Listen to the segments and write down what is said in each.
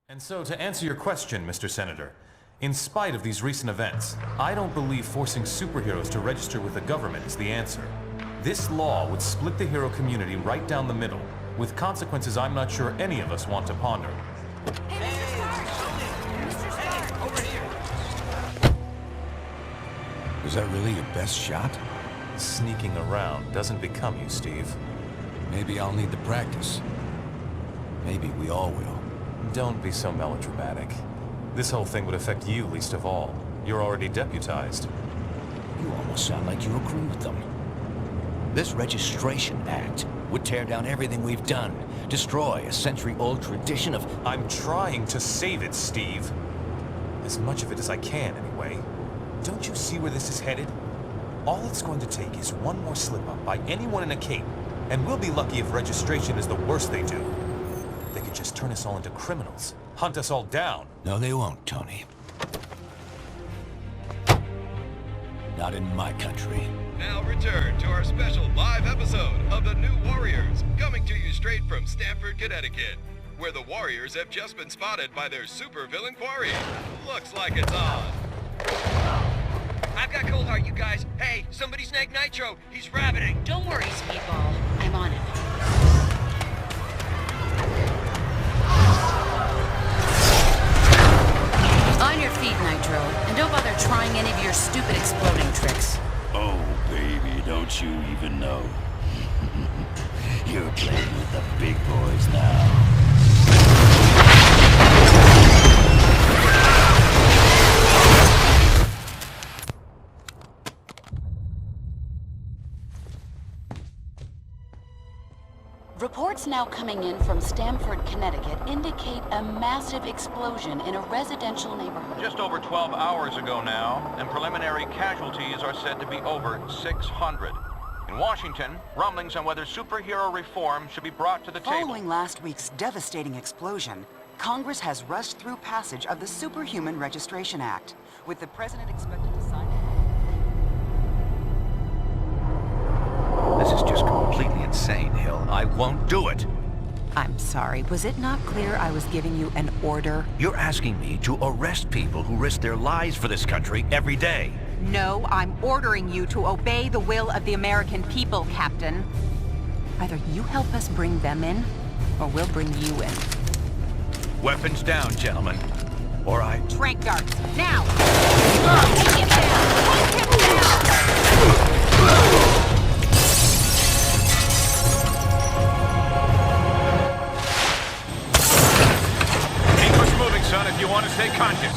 And so, to answer your question, Mr. Senator, in spite of these recent events, I don't believe forcing superheroes to register with the government is the answer. This law would split the hero community right down the middle, with consequences I'm not sure any of us want to ponder. Was that really your best shot? Sneaking around doesn't become you, Steve. Maybe I'll need the practice. Maybe we all will. Don't be so melodramatic. This whole thing would affect you least of all. You're already deputized. You almost sound like you agree with them. This Registration Act would tear down everything we've done, destroy a century-old tradition of... I'm trying to save it, Steve. As much of it as I can, anyway. Don't you see where this is headed? All it's going to take is one more slip-up by anyone in a cape, and we'll be lucky if registration is the worst they do. They could just turn us all into criminals, hunt us all down. No, they won't, Tony. Not in my country. Now return to our special live episode of The New Warriors, coming to you straight from Stamford, Connecticut, where the Warriors have just been spotted by their supervillain quarry. Looks like it's on. I've got cold heart, you guys. Hey, somebody snag Nitro. He's rabbiting. Don't worry, Speedball. I'm on it. On your feet, Nitro. And don't bother trying any of your stupid exploding tricks. Oh, baby, don't you even know? You're playing with the big boys now. Reports now coming in from Stamford, Connecticut indicate a massive explosion in a residential neighborhood. Just over 12 hours ago now, and preliminary casualties are said to be over 600. In Washington, rumblings on whether superhero reform should be brought to the table. Following last week's devastating explosion, Congress has rushed through passage of the Superhuman Registration Act, with the president expected to sign it. This is just completely insane, Hill. I won't do it. I'm sorry, was it not clear I was giving you an order? You're asking me to arrest people who risk their lives for this country every day. No, I'm ordering you to obey the will of the American people, Captain. Either you help us bring them in, or we'll bring you in. Weapons down, gentlemen. Or I... Trank darts, now! Take him down! Take him down! Son, if you want to stay conscious.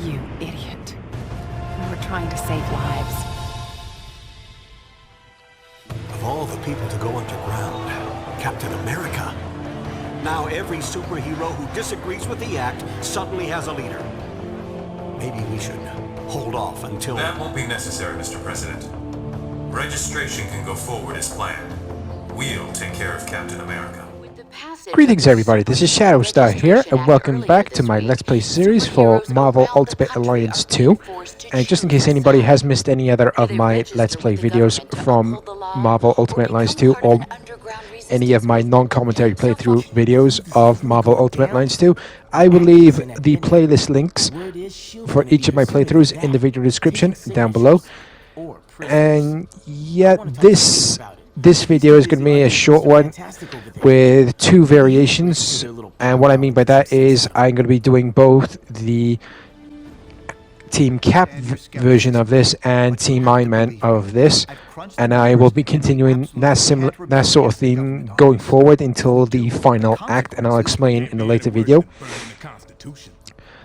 You idiot. We're trying to save lives. Of all the people to go underground, Captain America. Now every superhero who disagrees with the act suddenly has a leader. Maybe we should hold off until... That won't be necessary, Mr. President. Registration can go forward as planned. We'll take care of Captain America. Greetings everybody, this is Shadowstar here, and welcome back to my Let's Play series for Marvel Ultimate Alliance 2. And just in case anybody has missed any other of my Let's Play videos from Marvel Ultimate Alliance 2, or any of my non-commentary playthrough videos of Marvel Ultimate Alliance 2, I will leave the playlist links for each of my playthroughs in the video description down below. And yeah, this video is going to be a short one with two variations, and what I mean by that is I'm going to be doing both the Team Cap version of this and Team Iron Man of this, and I will be continuing that sort of theme going forward until the final act, and I'll explain in a later video.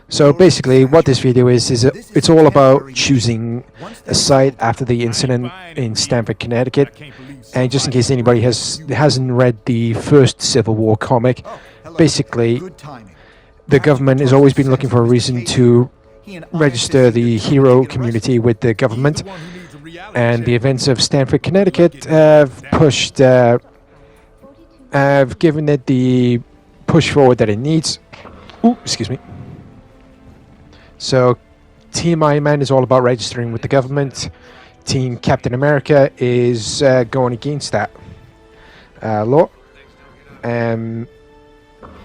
So basically what this video is it's all about choosing a site after the incident in Stamford, Connecticut. And just in case anybody hasn't read the first Civil War comic, basically the government has always been looking for a reason to register the hero community with the government. And the events of Stamford, Connecticut have given it the push forward that it needs. Ooh, excuse me. So, Team Iron Man is all about registering with the government. Team Captain America is going against that law.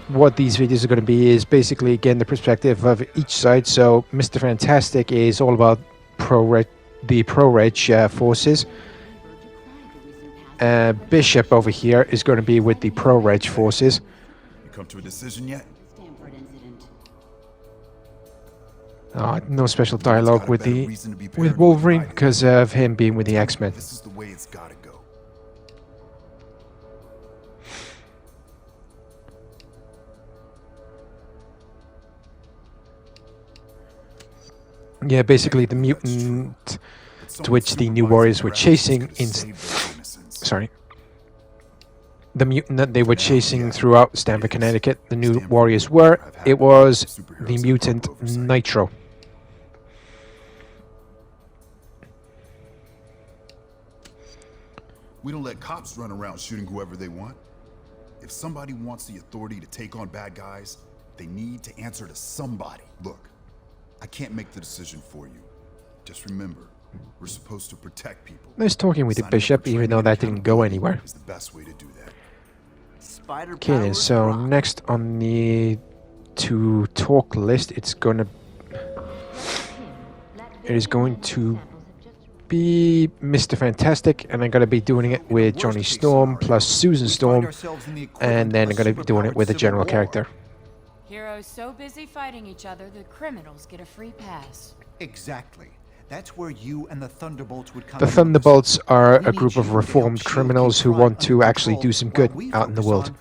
what these videos are going to be is basically, again, the perspective of each side. So Mr. Fantastic is all about the pro-reg forces. Bishop over here is going to be with the pro-reg forces. You come to a decision yet? No special dialogue with Wolverine because of him being with the X-Men. This is the way it's gotta go. Yeah, basically the mutant to which the New Warriors were chasing the mutant that they were chasing throughout Stamford, Connecticut, the New Warriors were. It was the mutant Nitro. We don't let cops run around shooting whoever they want. If somebody wants the authority to take on bad guys, they need to answer to somebody. Look, I can't make the decision for you. Just remember, we're supposed to protect people. Nice talking with the Bishop, even though that didn't go anywhere. Is the best way to do that. Okay, then, so next on the to talk list, it is going to be Mr. Fantastic, and I'm going to be doing it with Johnny Storm plus Susan Storm, and then I'm going to be doing it with a general character. Heroes so busy fighting each other, the criminals get a free pass. Exactly. That's where you and the Thunderbolts would come. The Thunderbolts are a group of reformed criminals who want to actually do some good out in the world.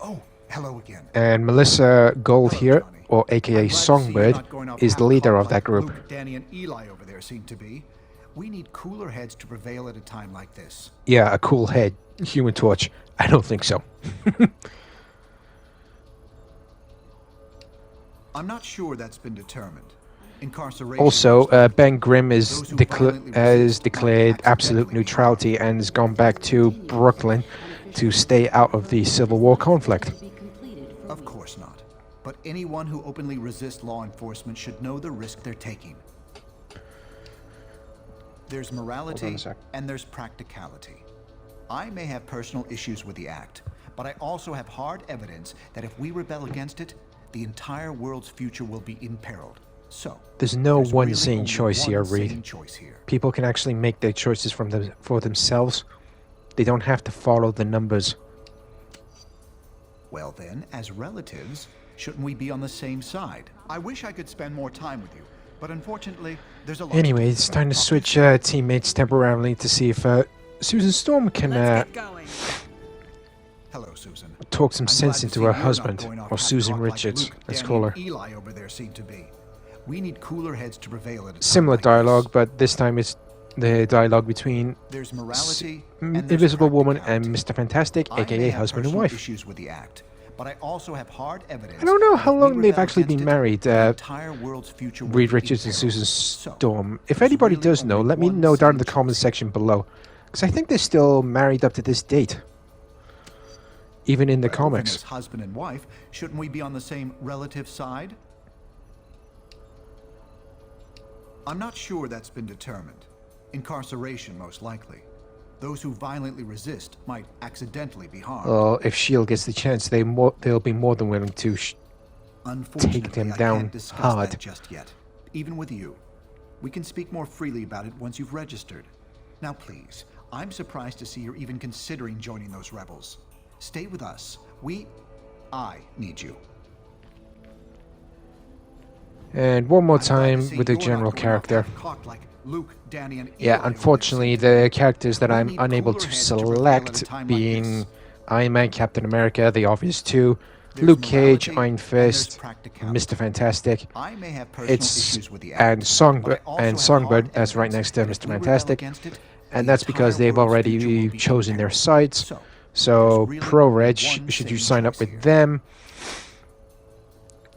Oh, hello again. And Melissa Gold here, or aka Songbird, is the leader of that group. Luke, Danny, and Eli over there seem to be. We need cooler heads to prevail at a time like this. Yeah, a cool head. Human Torch. I don't think so. I'm not sure that's been determined. Incarceration. Also, Ben Grimm has declared absolute neutrality and has gone back to Brooklyn to stay out of the Civil War conflict. Of course not. But anyone who openly resists law enforcement should know the risk they're taking. There's morality and there's practicality. I may have personal issues with the act, but I also have hard evidence that if we rebel against it, the entire world's future will be imperiled. So there's no one sane choice here, Reed. People can actually make their choices for themselves. They don't have to follow the numbers. Well then, as relatives, shouldn't we be on the same side? I wish I could spend more time with you, but unfortunately, there's a lot. Anyway, it's time to switch teammates temporarily to see if Susan Storm can Hello, Susan. talk some sense into her husband, or Susan Richards, let's call her. Eli over there seem to be. We need cooler heads to prevail at a Similar dialogue, but this time it's the dialogue between there's morality Invisible Woman and Mr. Fantastic, aka husband and wife. Issues with the act, but I also have hard evidence. I don't know how long they've actually been married, Reed Richards and imperiled. Susan Storm. If anybody does know, let me know down in the comment section below, because I think they're still married up to this date, even in the comics. As husband and wife, shouldn't we be on the same relative side? I'm not sure that's been determined. Incarceration, most likely. Those who violently resist might accidentally be harmed. Well, if S.H.I.E.L.D. gets the chance, they'll be more than willing to take them down I can't discuss hard. that just yet. Even with you. We can speak more freely about it once you've registered. Now please, I'm surprised to see you're even considering joining those rebels. Stay with us. I need you. And one more time with the general character. Yeah, unfortunately, the characters that I'm unable to select, being Iron Man, Captain America, the obvious two, Luke Cage, Iron Fist, Mr. Fantastic, and Songbird, that's right next to Mr. Fantastic, and that's because they've already chosen their sides. So, Pro-Reg, should you sign up with them,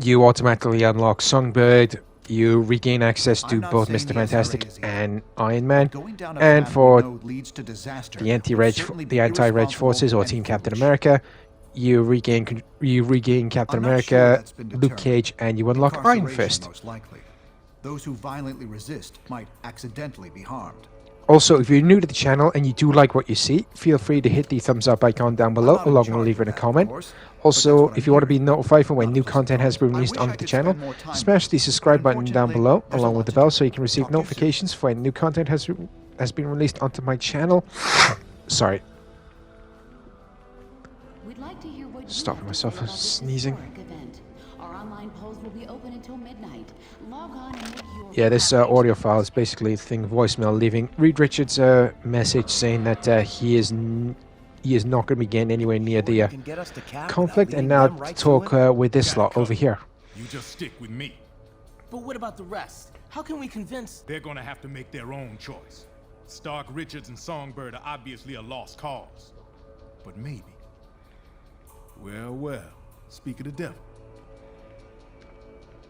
you automatically unlock Songbird, you regain access to both Mr. Fantastic and Iron Man, and for the Anti-Reg forces or Team Captain America, you regain Captain America, Luke Cage, and you unlock Iron Fist. Those who violently resist might accidentally be harmed. Also, if you're new to the channel and you do like what you see, feel free to hit the thumbs up icon down below, along with leaving a comment. Also, if you want to be notified for when new content has been released onto the channel, smash the subscribe button down below, along with the bell, so you can receive notifications for when new content has been released onto my channel. Sorry. Stopping myself from sneezing. Our online polls will be open until midnight. Log on and make your Yeah, this audio file is basically a thing voicemail leaving Reed Richards a message saying that he is not going to be getting anywhere near the conflict, and now talk with this lot over here. You just stick with me. But what about the rest? How can we convince? They're gonna have to make their own choice. Stark, Richards, and Songbird are obviously a lost cause. But maybe. Well, speak of the devil.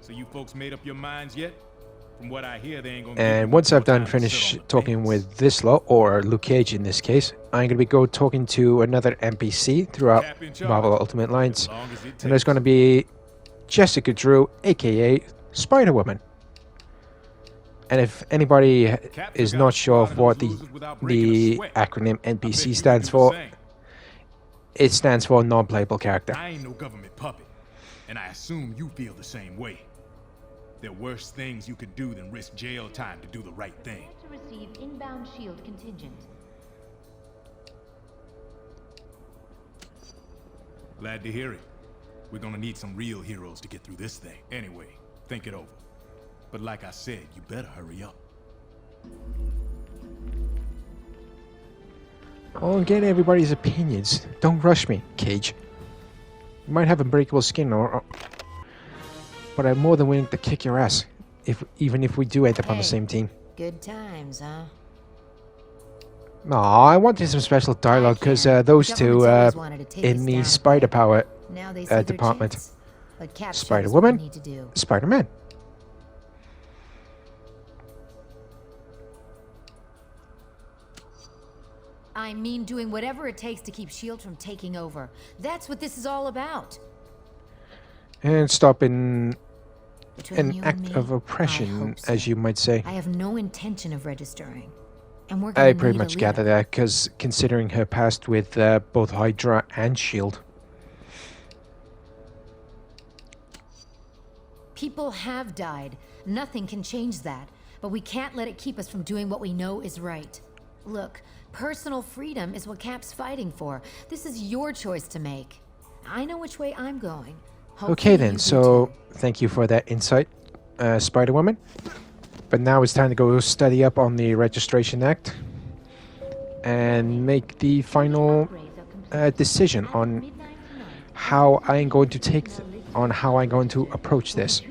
So you folks made up your minds yet? From what I hear, they ain't gonna. And once I've done finished talking with this lot, or Luke Cage in this case, I'm going to be talking to another NPC throughout Marvel Ultimate Alliance. And there's going to be Jessica Drew, aka Spider-Woman. And if anybody is not sure of what the acronym NPC stands for, it stands for non-playable character. I ain't no government puppet, and I assume you feel the same way. There are worse things you could do than risk jail time to do the right thing. To receive inbound shield contingent. Glad to hear it. We're gonna need some real heroes to get through this thing. Anyway, think it over. But like I said, you better hurry up. Oh, get everybody's opinions. Don't rush me, Cage. You might have unbreakable skin, but I'm more than willing to kick your ass, even if we do end up on the same team. Good times, huh? Aw, I wanted some special dialogue because those two in the Spider Power department. Spider-Woman, Spider-Man. I mean, doing whatever it takes to keep S.H.I.E.L.D. from taking over. That's what this is all about. And stopping an act of oppression, as you might say. I have no intention of registering. And we're I pretty much gather that, because considering her past with both Hydra and S.H.I.E.L.D. People have died. Nothing can change that. But we can't let it keep us from doing what we know is right. Look, personal freedom is what Cap's fighting for. This is your choice to make. I know which way I'm going. Okay then, so thank you for that insight, Spider-Woman. But now it's time to go study up on the Registration Act and make the final decision on how I'm going to approach this.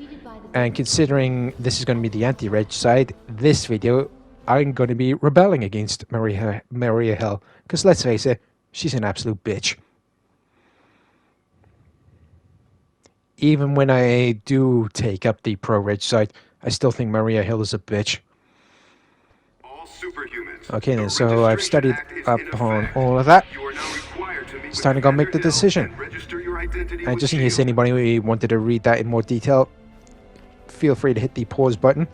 And considering this is going to be the Anti-Reg side, this video I'm going to be rebelling against Maria Hill, because let's face it, she's an absolute bitch. Even when I do take up the pro-reg side, I still think Maria Hill is a bitch. Okay then, so I've studied up on all of that. It's time to go make the decision. And just in case anybody wanted to read that in more detail, feel free to hit the pause button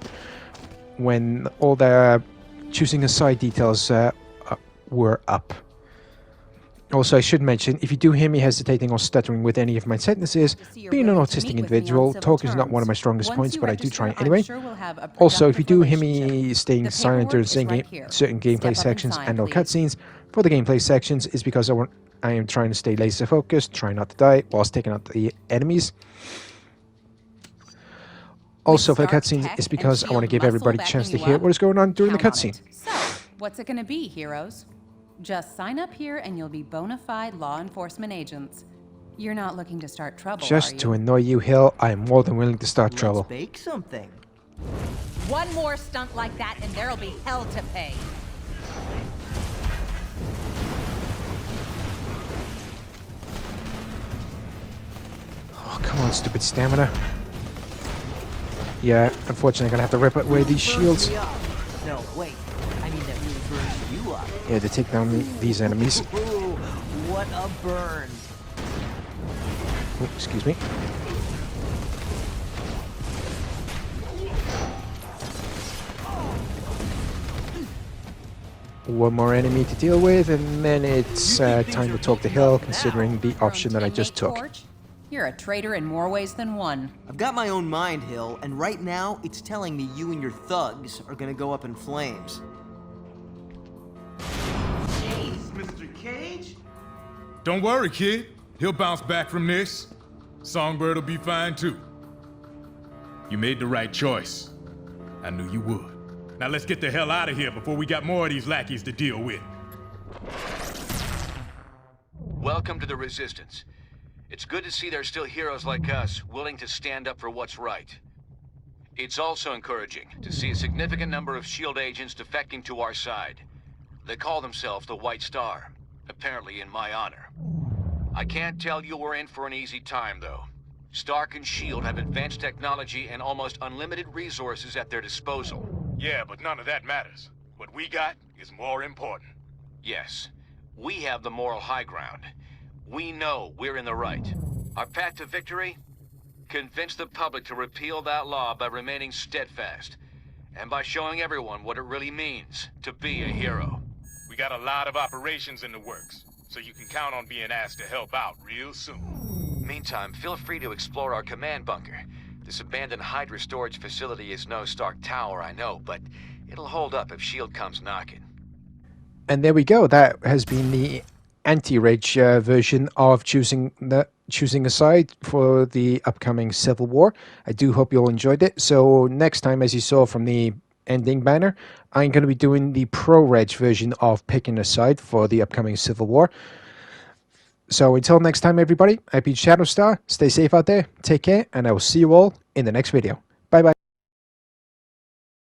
when all the choosing a side details were up. Also, I should mention, if you do hear me hesitating or stuttering with any of my sentences, being an autistic individual, talk is not one of my strongest points, but I do try anyway. Also, if you do hear me staying silent during certain gameplay sections and or cutscenes, for the gameplay sections is because I am trying to stay laser focused, try not to die whilst taking out the enemies. Also, for the cutscenes, it's because I want to give everybody a chance to hear what is going on during the cutscene. So, what's it going to be, heroes? Just sign up here and you'll be bona fide law enforcement agents. You're not looking to start trouble, Just to annoy you, Hill, I am more than willing to start trouble. Bake something. One more stunt like that and there'll be hell to pay. Oh, come on, stupid stamina. Yeah, unfortunately, I'm gonna have to rip away these shields. No, wait. I mean that really burns you up. Yeah, to take down these enemies. Ooh, what a burn. Oh, excuse me. one more enemy to deal with, and then it's time to talk to Hill, considering the option that I just took. You're a traitor in more ways than one. I've got my own mind, Hill, and right now it's telling me you and your thugs are gonna go up in flames. Jeez, Mr. Cage? Don't worry, kid. He'll bounce back from this. Songbird will be fine too. You made the right choice. I knew you would. Now let's get the hell out of here before we got more of these lackeys to deal with. Welcome to the Resistance. It's good to see there's still heroes like us willing to stand up for what's right. It's also encouraging to see a significant number of S.H.I.E.L.D. agents defecting to our side. They call themselves the White Star, apparently in my honor. I can't tell you we're in for an easy time, though. Stark and S.H.I.E.L.D. have advanced technology and almost unlimited resources at their disposal. Yeah, but none of that matters. What we got is more important. Yes, we have the moral high ground. We know we're in the right. Our path to victory? Convince the public to repeal that law by remaining steadfast, and by showing everyone what it really means to be a hero. We got a lot of operations in the works, so you can count on being asked to help out real soon. Meantime, feel free to explore our command bunker. This abandoned Hydra storage facility is no Stark Tower, I know, but it'll hold up if S.H.I.E.L.D. comes knocking. And there we go. That has been the Anti-Reg version of choosing a side for the upcoming Civil War. I do hope you all enjoyed it. So next time, as you saw from the ending banner, I'm going to be doing the Pro-Reg version of picking a side for the upcoming Civil War. So until next time, everybody, I've been Shadowstar. Stay safe out there, take care, and I will see you all in the next video. Bye-bye.